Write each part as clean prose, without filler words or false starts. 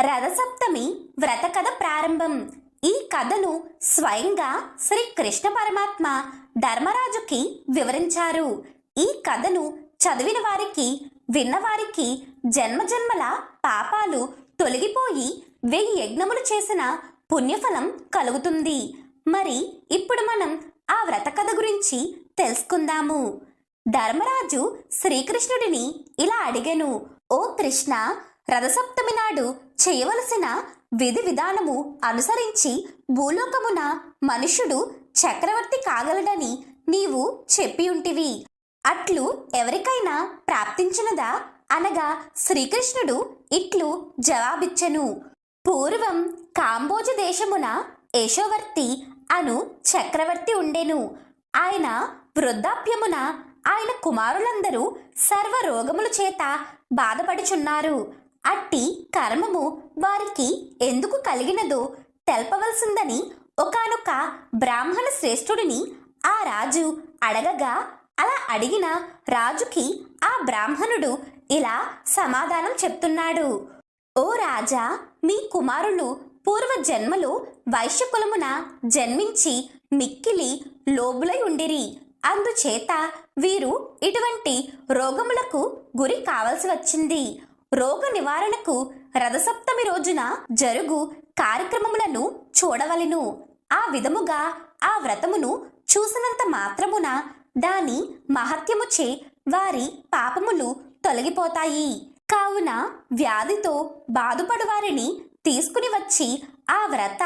రథసప్తమి వ్రత కథ ప్రారంభం. ఈ కథను స్వయంగా శ్రీ కృష్ణ పరమాత్మ ధర్మరాజుకి వివరించారు. ఈ కథను చదివిన వారికి, విన్నవారికి జన్మజన్మల పాపాలు తొలగిపోయి 1000 యజ్ఞములు చేసిన పుణ్యఫలం కలుగుతుంది. మరి ఇప్పుడు మనం ఆ వ్రత కథ గురించి తెలుసుకుందాము. ధర్మరాజు శ్రీకృష్ణుడిని ఇలా అడిగెను, ఓ కృష్ణ, రథసప్తమి నాడు చేయవలసిన విధి విధానము అనుసరించి భూలోకమున మనుష్యుడు చక్రవర్తి కాగలడని నీవు చెప్పియుంటివి. అట్లు ఎవరికైనా ప్రాప్తించినదా అనగా శ్రీకృష్ణుడు ఇట్లు జవాబిచ్చెను. పూర్వం కాంబోజ దేశమున యశోవర్తి అను చక్రవర్తి ఉండెను. ఆయన వృద్ధాప్యమున ఆయన కుమారులందరూ సర్వ రోగముల చేత బాధపడుచున్నారు. అట్టి కర్మము వారికి ఎందుకు కలిగినదో తెల్పవలసిందని ఒకానొక బ్రాహ్మణ శ్రేష్ఠుడిని ఆ రాజు అడగగా, అలా అడిగిన రాజుకి ఆ బ్రాహ్మణుడు ఇలా సమాధానం చెప్తున్నాడు. ఓ రాజా, మీ కుమారులు పూర్వ జన్మలో వైశ్యకులమున జన్మించి మిక్కిలి లోబులై ఉండిరి. అందుచేత వీరు ఇటువంటి రోగములకు గురి కావలసి వచ్చింది. రోగ నివారణకు రథసప్తమి రోజున జరుగు కార్యక్రమములను చూడవలెను. ఆ విధముగా ఆ వ్రతమును చూసినంత మాత్రమున దాని మహత్యముచే వారి పాపములు తొలగిపోతాయి. కావున వ్యాధితో బాధపడు వారిని తీసుకుని వచ్చి ఆ వ్రత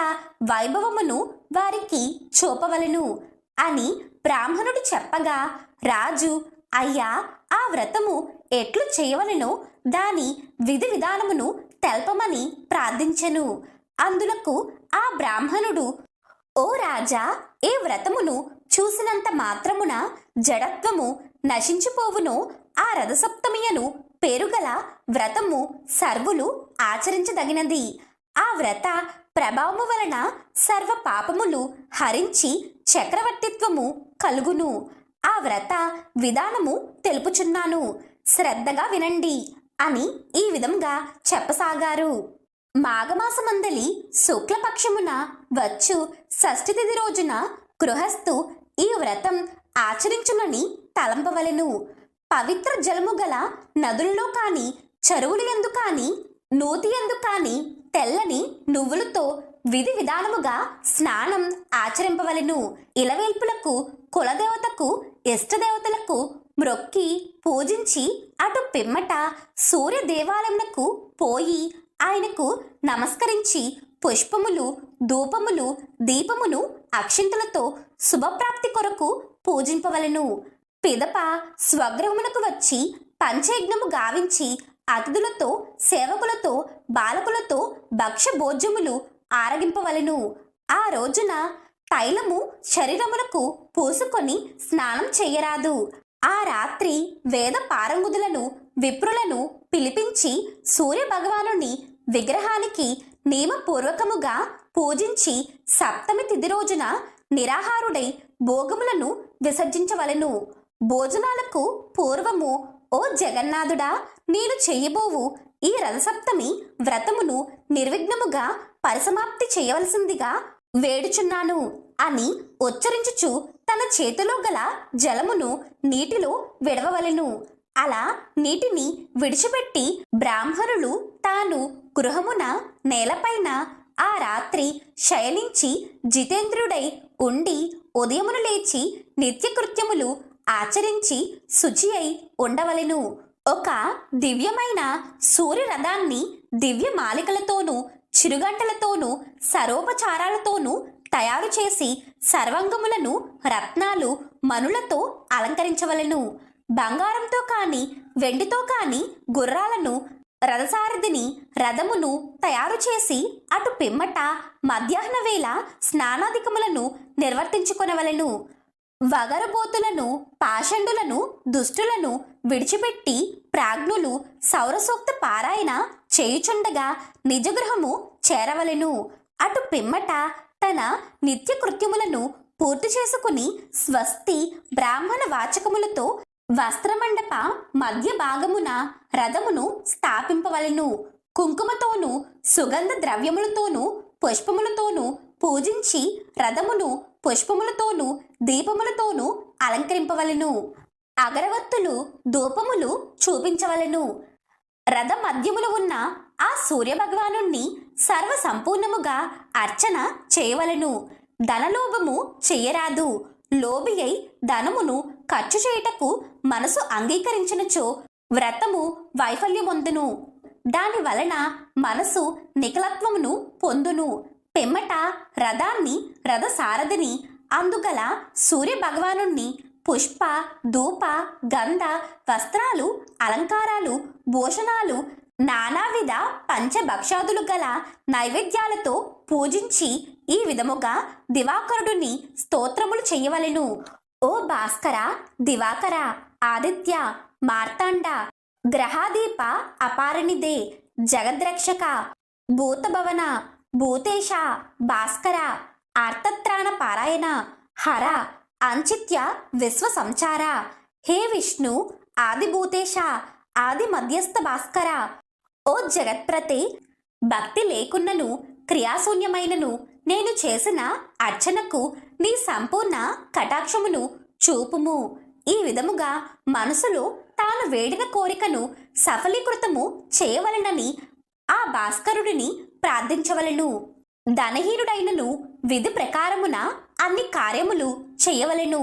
వైభవమును వారికి చూపవలెను అని బ్రాహ్మణుడు చెప్పగా, రాజు, అయ్యా, ఆ వ్రతము ఎట్లు చేయవలెనో దాని విధి విధానమును తెల్పమని ప్రార్థించెను. అందులకు ఆ బ్రాహ్మణుడు, ఓ రాజా, ఏ వ్రతమును చూసినంత మాత్రమున జడత్వము నశించిపోవునో ఆ రథసప్తమియను పేరుగల వ్రతము సర్వులు ఆచరించదగినది. ఆ వ్రత ప్రభావము వలన సర్వ పాపములు హరించి చక్రవర్తిత్వము కలుగును. ఆ వ్రత విధానము తెలుపుచున్నాను, శ్రద్ధగా వినండి అని ఈ విధంగా చెప్పసాగారు. మాఘమాసమందలి శుక్లపక్షమున వచ్చు షష్ఠి తిథి రోజున గృహస్థు ఈ వ్రతం ఆచరించునని తలంపవలెను. పవిత్ర జలము గల నదుల్లో కాని, చెరువులు ఎందు కాని, నూతి ఎందు కాని తెల్లని నువ్వులతో విధి విధానముగా స్నానం ఆచరింపవలెను. ఇలవేల్పులకు, కులదేవతకు, ఇష్టదేవతలకు మ్రొక్కి పూజించి అటు పిమ్మట సూర్య దేవాలయమునకు పోయి ఆయనకు నమస్కరించి పుష్పములు, ధూపములు, దీపమును అక్షింతలతో శుభప్రాప్తి కొరకు పూజింపవలెను. పిదప స్వగృహమునకు వచ్చి పంచయజ్ఞము గావించి అతిథులతో, సేవకులతో, బాలకులతో భక్ష్య భోజ్యములు ఆరగింపవలెను. ఆ రోజున తైలము శరీరమునకు పూసుకొని స్నానం చెయ్యరాదు. ఆ రాత్రి వేద పారంగుదులను, విప్రులను పిలిపించి సూర్య భగవానుని విగ్రహానికి నియమపూర్వకముగా పూజించి సప్తమి తిథి రోజున నిరాహారుడై భోగములను విసర్జించవలెను. భోజనాలకు పూర్వము, ఓ జగన్నాథుడా, నేను చెయ్యబోవు ఈ రథసప్తమి వ్రతమును నిర్విఘ్నముగా పరిసమాప్తి చేయవలసిందిగా వేడుచున్నాను అని ఉచ్చరించుచు తన చేతిలో గల జలమును నీటిలో విడవవలెను. అలా నీటిని విడిచిపెట్టి బ్రాహ్మణులు తాను గృహమున నేలపైన ఆ రాత్రి శయనించి జితేంద్రుడై ఉండి ఉదయమును లేచి నిత్యకృత్యములు ఆచరించి శుచి అయి ఉండవలెను. ఒక దివ్యమైన సూర్యరథాన్ని దివ్య మాలికలతోనూ, చిరుగంటలతోనూ, సరోపచారాలతోనూ తయారు చేసి సర్వాంగములను రత్నాలు, మణులతో అలంకరించవలెను. బంగారంతో కాని, వెండితో కాని గుర్రాలను, రథసారథిని, రథమును తయారు చేసి అటు పిమ్మట మధ్యాహ్న వేళ స్నానాధికములను నిర్వర్తించుకొనవలెను. వగరబోతులను, పాషండులను, దుష్టులను విడిచిపెట్టి ప్రాజ్ఞులు సౌరసూక్త పారాయణ చేయుచుండగా నిజగృహము చేరవలెను. అటు పిమ్మట తన నిత్యకృత్యములను పూర్తి చేసుకుని స్వస్తి బ్రాహ్మణ వాచకములతో వస్త్రమండప మధ్య భాగమున రథమును స్థాపింపవలెను. కుంకుమతోనూ సుగంధ ద్రవ్యములతోనూ పుష్పములతోనూ పూజించి రథమును పుష్పములతోనూ దీపములతోనూ అలంకరింపవలెను. అగరవత్తులు ధూపములు చూపించవలెను. రథ మధ్యములు ఉన్న ఆ సూర్యభగవానుణ్ణి సర్వ సంపూర్ణముగా అర్చన చేయవలెను. ధనలోభము చెయ్యరాదు. లోభి అయి ధనమును ఖర్చు చేయుటకు మనసు అంగీకరించినచో వ్రతము వైఫల్యమొందును. దాని వలన మనసు నిఖిలత్వమును పొందును. పిమ్మట రథాన్ని రథసారథిని అందుగల సూర్య భగవానుణ్ణి పుష్ప ధూప గంధ వస్త్రాలు అలంకారాలు భూషణాలు నానావిధ పంచభక్షాదులు గల నైవేద్యాలతో పూజించి ఈ విధముగా దివాకరుడిని స్తోత్రములు చెయ్యవలెను. ఓ భాస్కర, దివాకర, ఆదిత్య, మార్తాండ, గ్రహాదీప అపారనిదే, జగద్రక్షక, భూతభవన, భూతేశ, భాస్కర, ఆర్తత్రాణ పారాయణ, హర, అంచిత్య విశ్వ సంచార, హే విష్ణు, ఆదిభూతేశ, ఆది మధ్యస్థ భాస్కర, ఓ జగత్ప్రతే, భక్తి లేకున్నను క్రియాశూన్యమైనను నేను చేసిన అర్చనకు నీ సంపూర్ణ కటాక్షమును చూపుము. ఈ విధముగా మనసులో తాను వేడిన కోరికను సఫలీకృతము చేయవలెనని ఆ భాస్కరుడిని ప్రార్థించవలెను. ధనహీనుడైనను విధి ప్రకారమున అన్ని కార్యములు చేయవలెను.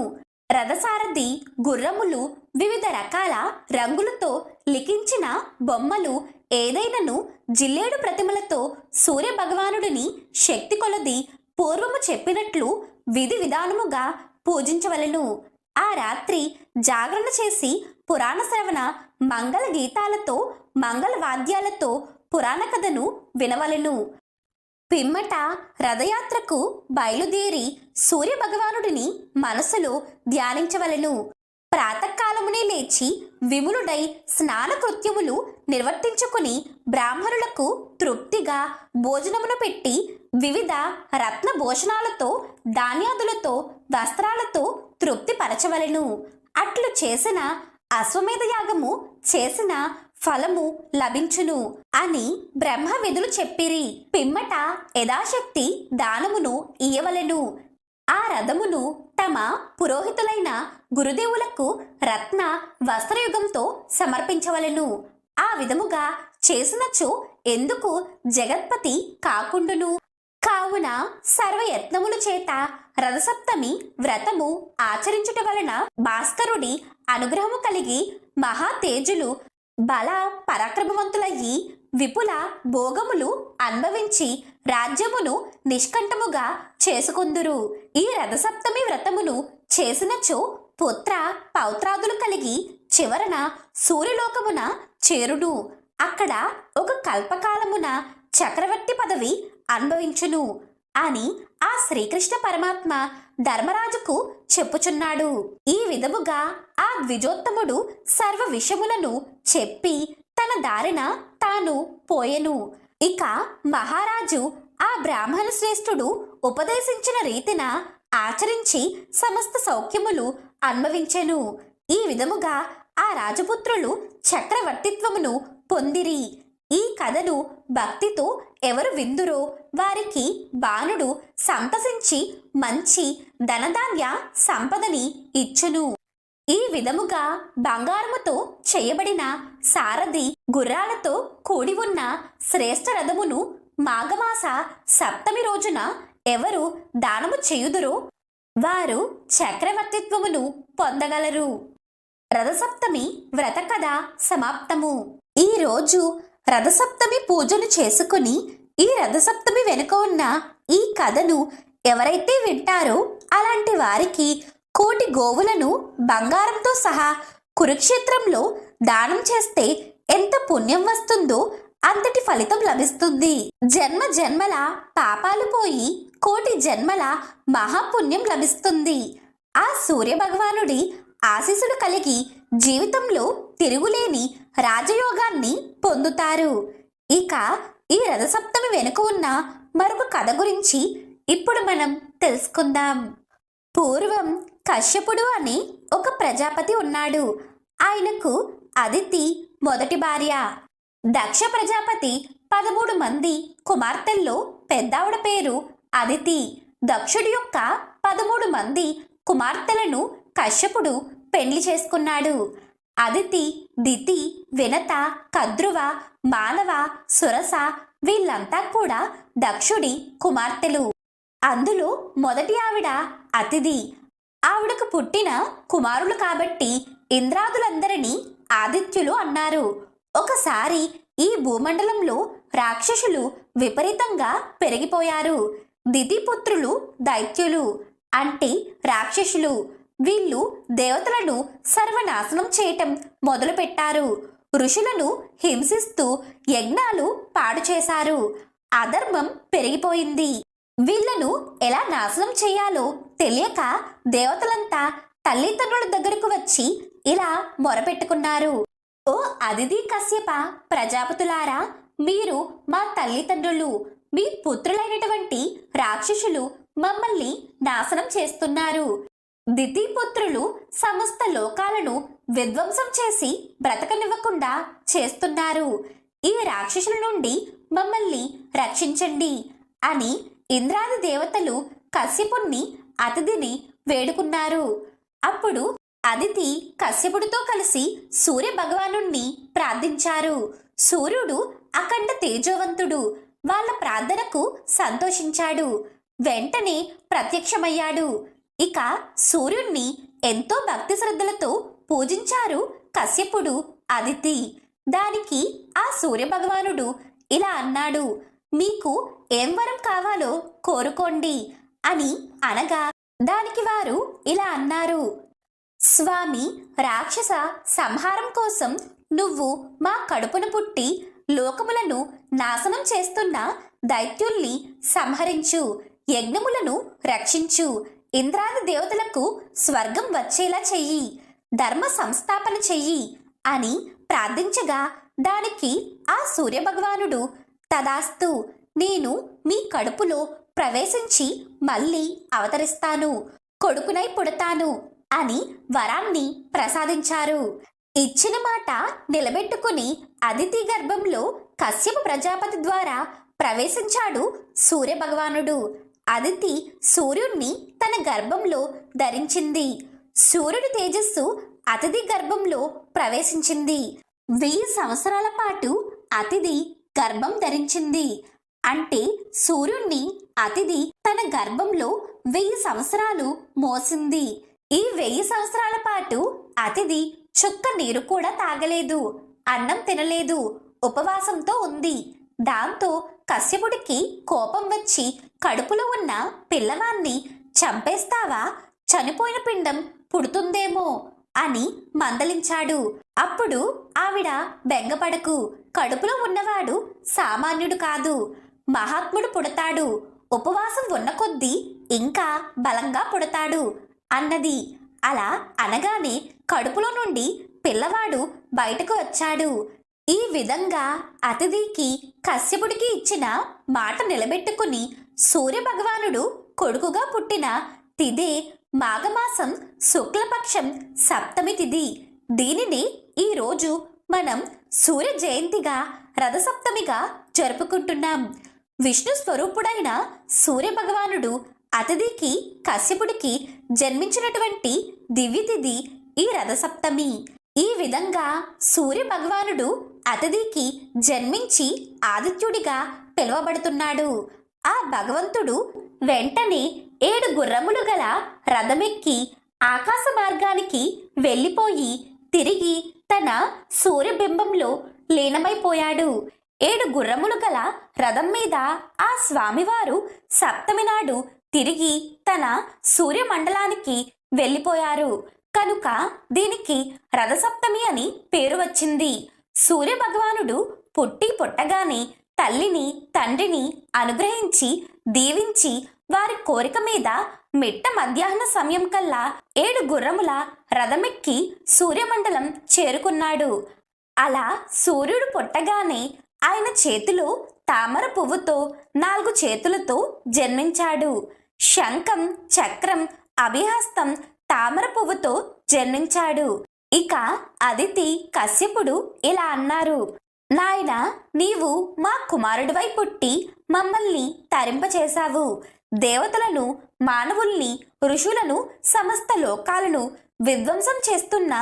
రథసారథి గుర్రములు వివిధ రకాల రంగులతో లిఖించిన బొమ్మలు ఏదైనను జిల్లేడు ప్రతిమలతో సూర్య భగవానుడిని శక్తి కొలది పూర్వము చెప్పినట్లు విధి విధానముగా పూజించవలెను. ఆ రాత్రి జాగరణ చేసి పురాణ శ్రవణ మంగళ గీతాలతో మంగళ వాద్యాలతో పురాణ కథను వినవలెను. పిమ్మట రథయాత్రకు బయలుదేరి సూర్య భగవానుడిని మనసులో ధ్యానించవలెను. ప్రాతకాలమునే లేచి విములుడై స్నాన కృత్యములు నిర్వర్తించుకుని బ్రాహ్మణులకు తృప్తిగా భోజనమును పెట్టి వివిధ రత్న భూషణాలతో ధాన్యాదులతో వస్త్రాలతో తృప్తి పరచవలెను. అట్లు చేసిన అశ్వమేధ యాగము చేసిన ఫలము లభించును అని బ్రహ్మ విధులు చెప్పిరి. పిమ్మట యథాశక్తి దానమును ఇయ్యవలెను. ఆ రథమును తమ పురోహితులైన గురుదేవులకు రత్న వస్త్రయుగంతో సమర్పించవలెను. ఆ విధముగా చేసినచో ఎందుకు జగత్పతి కాకుండును. కావున సర్వయత్నముల చేత రథసప్తమి వ్రతము ఆచరించుట వలన భాస్కరుడి అనుగ్రహము కలిగి మహా తేజులు బల పరాక్రమవంతులయ్యి విపుల భోగములు అనుభవించి రాజ్యమును నిష్కంఠముగా చేసుకొందురు. ఈ రథసప్తమి వ్రతమును చేసినచో పుత్ర పౌత్రాదులు కలిగి చివరన సూర్యలోకమున చేరుడు. అక్కడ ఒక కల్పకాలమున చక్రవర్తి పదవి అనుభవించును అని ఆ శ్రీకృష్ణ పరమాత్మ ధర్మరాజుకు చెప్పుచున్నాడు. ఈ విధముగా ఆ ద్విజోత్తముడు సర్వ విషయములను చెప్పి తన దారిన తాను పోయెను. ఇక మహారాజు ఆ బ్రాహ్మణ శ్రేష్ఠుడు ఉపదేశించిన రీతిన ఆచరించి సమస్త సౌఖ్యములు అనుభవించెను. ఈ విధముగా ఆ రాజపుత్రులు చక్రవర్తిత్వమును పొందిరి. ఈ కథను భక్తితో ఎవరు విందురో వారికి బాణుడు సంతసించి మంచి ధనధాన్య సంపదని ఇచ్చును. ఈ విధముగా బంగారముతో చేయబడిన సారథి గుర్రాలతో కూడి ఉన్న శ్రేష్ఠ రథమును మాఘమాస సప్తమి రోజున ఎవరు దానము చేయుదురో వారు చక్రవర్తిత్వమును పొందగలరు. రథసప్తమి వ్రత కథ సమాప్తము. ఈ రోజు రథసప్తమి పూజను చేసుకుని ఈ రథసప్తమి వెనుక ఉన్న ఈ కథను ఎవరైతే వింటారో అలాంటి వారికి 1,000,000 గోవులను బంగారంతో సహా కురుక్షేత్రంలో దానం చేస్తే ఎంత పుణ్యం వస్తుందో అంతటి ఫలితం లభిస్తుంది. జన్మ జన్మల పాపాలు పోయి 1,000,000 జన్మల మహాపుణ్యం లభిస్తుంది. ఆ సూర్య భగవానుడి ఆశీస్సులు కలిగి జీవితంలో తిరుగులేని రాజయోగాన్ని పొందుతారు. ఇక ఈ రథసప్తమి వెనుక ఉన్న మరొక కథ గురించి ఇప్పుడు మనం తెలుసుకుందాం. పూర్వం కశ్యపుడు అనే ఒక ప్రజాపతి ఉన్నాడు. ఆయనకు అదితి మొదటి భార్య. దక్ష ప్రజాపతి 13 మంది కుమార్తెల్లో పెద్దావిడ పేరు అదితి. దక్షుడి యొక్క 13 మంది కుమార్తెలను కశ్యపుడు పెళ్లి చేసుకున్నాడు. అదితి, దితి, వినత, కద్రువ, మానవ, సురస వీళ్ళంతా కూడా దక్షుడి కుమార్తెలు. అందులో మొదటి ఆవిడ అతిథి. ఆవిడకు పుట్టిన కుమారులు కాబట్టి ఇంద్రాదులందరినీ ఆదిత్యులు అన్నారు. ఒకసారి ఈ భూమండలంలో రాక్షసులు విపరీతంగా పెరిగిపోయారు. దితిపుత్రులు దైత్యులు అంటే రాక్షసులు. వీళ్ళు దేవతలను సర్వనాశనం చేయటం మొదలుపెట్టారు. ఋషులను హింసిస్తూ యజ్ఞాలు పాడు చేశారు. అధర్మం పెరిగిపోయింది. వీళ్లను ఎలా నాశనం చేయాలో తెలియక దేవతలంతా తల్లిదండ్రుల దగ్గరకు వచ్చి ఇలా మొరపెట్టుకున్నారు. ఓ అదితి, కశ్యప ప్రజాపతులారా, మీరు మా తల్లిదండ్రులు. మీ పుత్రులైనటువంటి రాక్షసులు మమ్మల్ని నాశనం చేస్తున్నారు. దితిపుత్రులు సమస్త లోకాలను విధ్వంసం చేసి బ్రతకనివ్వకుండా చేస్తున్నారు. ఈ రాక్షసుల నుండి మమ్మల్ని రక్షించండి అని ఇంద్రాది దేవతలు కశ్యపుణ్ణి, అతిథిని వేడుకున్నారు. అప్పుడు అదితి కశ్యపుడితో కలిసి సూర్య భగవానుణ్ణి ప్రార్థించారు. సూర్యుడు అఖండ తేజోవంతుడు. వాళ్ళ ప్రార్థనకు సంతోషించాడు. వెంటనే ప్రత్యక్షమయ్యాడు. ఇక సూర్యుణ్ణి ఎంతో భక్తి శ్రద్ధలతో పూజించారు కశ్యపుడు, అదితి. దానికి ఆ సూర్య భగవానుడు ఇలా అన్నాడు, మీకు ఏం వరం కావాలో కోరుకోండి అని అనగా దానికి వారు ఇలా అన్నారు, స్వామి, రాక్షస సంహారం కోసం నువ్వు మా కడుపున పుట్టి లోకములను నాశనం చేస్తున్న దైత్యుల్ని సంహరించు, యజ్ఞములను రక్షించు, ఇంద్రాది దేవతలకు స్వర్గం వచ్చేలా చెయ్యి, ధర్మ సంస్థాపన చెయ్యి అని ప్రార్థించగా దానికి ఆ సూర్యభగవానుడు తదాస్తు, నేను మీ కడుపులో ప్రవేశించి మళ్ళీ అవతరిస్తాను, కొడుకునై పుడతాను అని వరాన్ని ప్రసాదించారు. ఇచ్చిన మాట నిలబెట్టుకుని అదితి గర్భంలో కశ్యప ప్రజాపతి ద్వారా ప్రవేశించాడు సూర్యభగవానుడు. అదితి సూర్యుణ్ణి తన గర్భంలో ధరించింది. సూర్యుడి తేజస్సు అతిథి గర్భంలో ప్రవేశించింది. 1000 సంవత్సరాల పాటు అతిథి గర్భం ధరించింది. అంటే సూర్యుణ్ణి అతిథి తన గర్భంలో 1000 సంవత్సరాలు మోసింది. ఈ 1000 సంవత్సరాల పాటు అతిథి చుక్క నీరు కూడా తాగలేదు, అన్నం తినలేదు, ఉపవాసంతో ఉంది. దాంతో కశ్యపుడికి కోపం వచ్చి కడుపులో ఉన్న పిల్లవాన్ని చంపేస్తావా, చనిపోయిన పిండం పుడుతుందేమో అని మందలించాడు. అప్పుడు ఆవిడ, బెంగపడకు, కడుపులో ఉన్నవాడు సామాన్యుడు కాదు, మహాత్ముడు పుడతాడు, ఉపవాసం ఉన్న కొద్దీ ఇంకా బలంగా పుడతాడు అన్నది. అలా అనగానే కడుపులో నుండి పిల్లవాడు బయటకు వచ్చాడు. ఈ విధంగా అతిథికి కశ్యపుడికి ఇచ్చిన మాట నిలబెట్టుకుని సూర్యభగవానుడు కొడుకుగా పుట్టిన తిథే మాఘమాసం శుక్లపక్షం సప్తమి తిథి. దీనిని ఈరోజు మనం సూర్య జయంతిగా, రథసప్తమిగా జరుపుకుంటున్నాం. విష్ణు స్వరూపుడైన సూర్యభగవానుడు అతిథికి, కశ్యపుడికి జన్మించినటువంటి దివ్యతిథి ఈ రథసప్తమి. ఈ విధంగా సూర్య భగవానుడు అతిథికి జన్మించి ఆదిత్యుడిగా పిలువబడుతున్నాడు. ఆ భగవంతుడు వెంటనే 7 గుర్రములు గల రథమెక్కి ఆకాశ మార్గానికి వెళ్ళిపోయి తిరిగి తన సూర్యబింబంలో లీనమైపోయాడు. 7 గుర్రములు గల రథం మీద ఆ స్వామివారు సప్తమి నాడు తిరిగి తన సూర్యమండలానికి వెళ్ళిపోయారు. కనుక దీనికి రథసప్తమి అని పేరు వచ్చింది. సూర్య భగవానుడు పుట్టగానే తల్లిని, తండ్రిని అనుగ్రహించి దీవించి వారి కోరిక మీద మిట్ట మధ్యాహ్న సమయం కల్లా 7 గుర్రముల రథమెక్కి సూర్యమండలం చేరుకున్నాడు. అలా సూర్యుడు పుట్టగానే ఆయన చేతిలో తామర పువ్వుతో 4 చేతులతో జన్మించాడు. శంఖం, చక్రం, అభిహస్తం, తామర పువ్వుతో జన్మించాడు. ఇక అదితి, కశ్యపుడు ఇలా అన్నారు, నాయనా, నీవు మా కుమారుడివై పుట్టి మమ్మల్ని తరింపచేశావు. దేవతలను, మానవుల్ని, ఋషులను, సమస్త లోకాలను విధ్వంసం చేస్తున్న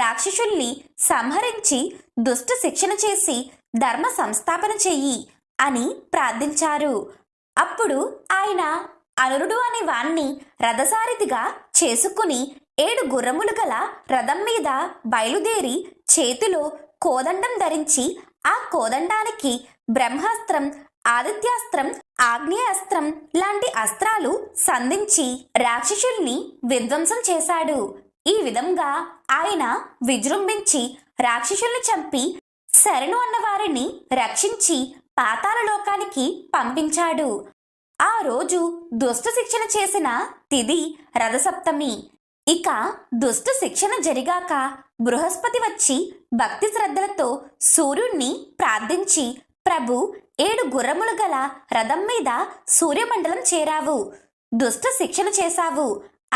రాక్షసుల్ని సంహరించి దుష్ట శిక్షణ చేసి ధర్మ సంస్థాపన చెయ్యి అని ప్రార్థించారు. అప్పుడు ఆయన అనురుడు అనే వాణ్ణి రథసారథిగా చేసుకుని 7 గుర్రములు గల రథం మీద బయలుదేరి చేతిలో కోదండం ధరించి ఆ కోదండానికి బ్రహ్మాస్త్రం, ఆదిత్యాస్త్రం, ఆగ్నేయాస్త్రం లాంటి అస్త్రాలు సంధించి రాక్షసుల్ని విధ్వంసం చేశాడు. ఈ విధంగా ఆయన విజృంభించి రాక్షసుల్ని చంపి శరణు అన్న వారిని రక్షించి పాతాళ లోకానికి పంపించాడు. ఆ రోజు దుష్ట శిక్షణ చేసిన తిథి రథసప్తమి. ఇక దుష్ట శిక్షణ జరిగాక బృహస్పతి వచ్చి భక్తి శ్రద్ధలతో సూర్యుణ్ణి ప్రార్థించి, ప్రభు, 7 గుర్రములు గల రథం మీద సూర్యమండలం చేరావు, దుష్ట శిక్షణ చేశావు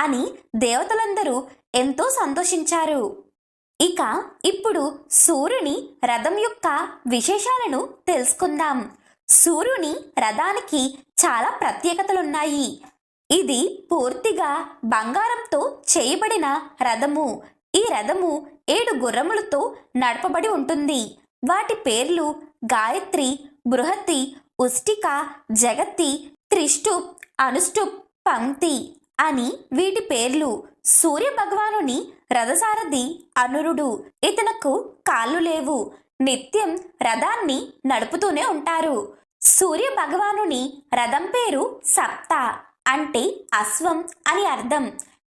అని దేవతలందరూ ఎంతో సంతోషించారు. ఇక ఇప్పుడు సూర్యుని రథం యొక్క విశేషాలను తెలుసుకుందాం. సూర్యుని రథానికి చాలా ప్రత్యేకతలున్నాయి. ఇది పూర్తిగా బంగారంతో చేయబడిన రథము. ఈ రథము 7 గుర్రములతో నడపబడి ఉంటుంది. వాటి పేర్లు గాయత్రి, బృహతి, ఉష్టిక, జగతి, త్రిష్టుప్, అనుష్టుప్, పంక్తి అని వీటి పేర్లు. సూర్య భగవానుని రథసారథి అనురుడు. ఇతనకు కాళ్ళు లేవు. నిత్యం రథాన్ని నడుపుతూనే ఉంటారు. సూర్య భగవానుని రథం పేరు సప్త, అంటే అశ్వం అని అర్థం.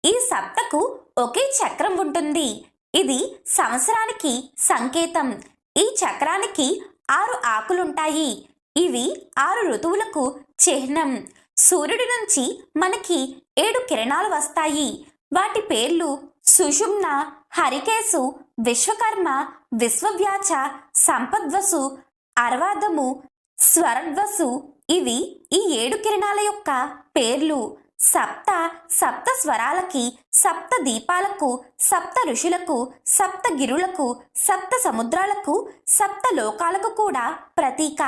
ఈ సప్తకు ఒకే చక్రం ఉంటుంది. ఇది సంవత్సరానికి సంకేతం. ఈ చక్రానికి 6 ఆకులుంటాయి. ఇవి 6 ఋతువులకు చిహ్నం. సూర్యుడి నుంచి మనకి 7 కిరణాలు వస్తాయి. వాటి పేర్లు సుషుమ్న, హరికేశు, విశ్వకర్మ, విశ్వవ్యాచ, సంపద్వసు, అర్వాదము, స్వరద్వసు. ఇవి ఈ 7 కిరణాల యొక్క పేర్లు. సప్త స్వరాలకి, సప్త దీపాలకు, సప్త ఋషులకు, సప్త గిరులకు, సప్త సముద్రాలకు, సప్త లోకాలకు కూడా ప్రతీక.